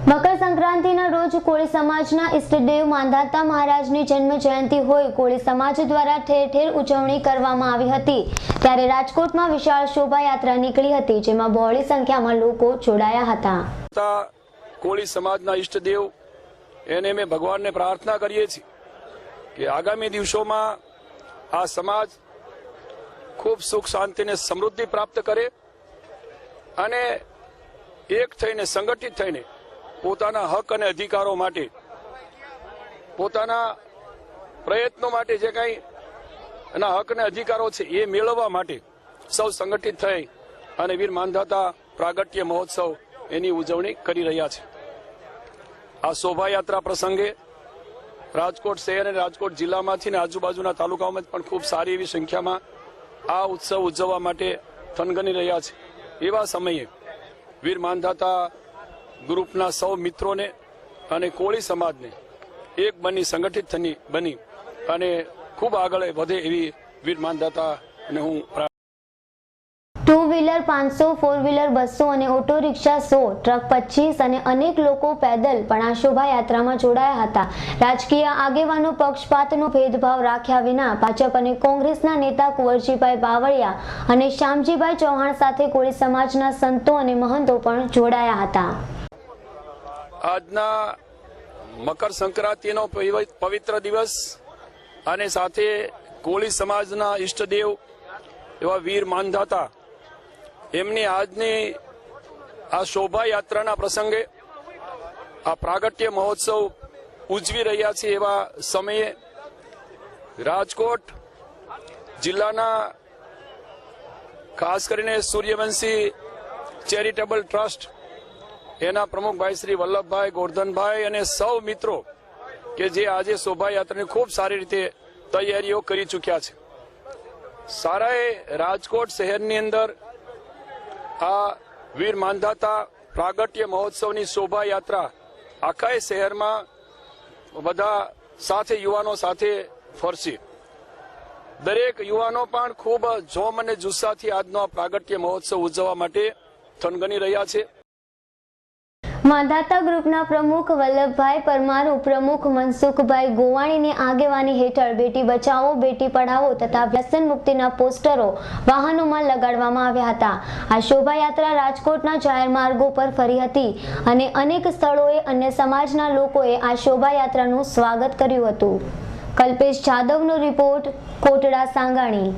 મકર સંક્રાંતિના રોજ કોળી સમાજના ઈષ્ટદેવ માંધાતા મહારાજની જન્મ જયંતિ હોય કોળી સમાજ દ્વારા ઠેર ઠેર ઉજવણી કરવામાં આવી હતી। ત્યારે રાજકોટમાં વિશાળ શોભાયાત્રા નીકળી હતી, જેમાં બહોળી સંખ્યામાં લોકો જોડાયા હતા। કોળી સમાજના ઈષ્ટદેવ એને અમે ભગવાનને પ્રાર્થના કરીએ છીએ કે આગામી દિવસોમાં આ સમાજ ખૂબ સુખ શાંતિ અને સમૃદ્ધિ પ્રાપ્ત કરે અને એક થઈને સંગઠિત થઈને પોતાના હક અને અધિકારો માટે પોતાના પ્રયત્નો માટે જે કંઈ એના હક અને અધિકારો છે એ મેળવવા માટે સૌ સંગઠિત થઈ અને વીર માંધાતા પ્રાગટ્ય મહોત્સવ એની ઉજવણી કરી રહ્યા છે। આ શોભાયાત્રા પ્રસંગે રાજકોટ શહેર અને રાજકોટ જિલ્લામાંથી અને આજુબાજુના તાલુકાઓમાં પણ ખૂબ સારી એવી સંખ્યામાં આ ઉત્સવ ઉજવવા માટે થનગની રહ્યા છે। એવા સમયે વીર માંધાતા ગ્રુપના સૌ મિત્રોને અને કોળી સમાજને એક સંગઠિત બની અને ખૂબ આગળ વધે એવી વીર માંધાતા અને હું 2 વ્હીલર 500, 4 વ્હીલર 200 અને ઓટો રિક્ષા 100, ટ્રક 25 અને અનેક લોકો પેદલ પણ આ શોભાયાત્રામાં જોડાયા હતા। રાજકીય આગેવાનો પક્ષપાતનો ભેદભાવ રાખ્યા વિના ભાજપ અને કોંગ્રેસના નેતા કુંવરજીભાઈ બાવળિયા અને શ્યામજીભાઈ ચૌહાણ સાથે કોળી સમાજના સંતો અને મહંતો પણ જોડાયા હતા। આજના મકર સંક્રાંતિનો પવિત્ર દિવસ અને સાથે કોળી સમાજના ઈષ્ટદેવ એવા વીર માંધાતા એમની આજની આ શોભાયાત્રાના પ્રસંગે આ પ્રાગટ્ય મહોત્સવ ઉજવી રહ્યા છે। એવા સમયે રાજકોટ જિલ્લાના ખાસ કરીને સૂર્યવંશી ચેરિટેબલ ટ્રસ્ટ એના પ્રમુખ ભાઈ શ્રી વલ્લભભાઈ ગોરધનભાઈ અને સૌ મિત્રો કે જે આજે શોભાયાત્રાની ખૂબ સારી રીતે તૈયારીઓ કરી ચૂક્યા છે। સારાએ રાજકોટ શહેરની અંદર આ વીર માંધાતા પ્રાગટ્ય મહોત્સવની શોભાયાત્રા આખા શહેરમાં બધા સાથે યુવાનો સાથે ફરશે। દરેક યુવાનો પણ ખૂબ જોમ અને જુસ્સાથી આજનો આ પ્રાગટ્ય મહોત્સવ ઉજવવા માટે થનગની રહ્યા છે। માંધાતા ગ્રુપના પ્રમુખ વલ્લભભાઈ પરમાર, ઉપપ્રમુખ મનસુખભાઈ ગોવાણીની આગેવાની હેઠળ બેટી બચાવો બેટી પઢાવો તથા વ્યસન મુક્તિના પોસ્ટરો વાહનોમાં લગાડવામાં આવ્યા હતા। આ શોભાયાત્રા રાજકોટના જાહેર માર્ગો પર ફરી હતી અને અનેક સ્થળોએ અન્ય સમાજના લોકોએ આ શોભાયાત્રાનું સ્વાગત કર્યું હતું। કલ્પેશ જાદવનો રિપોર્ટ, કોટડા સાંગાણી।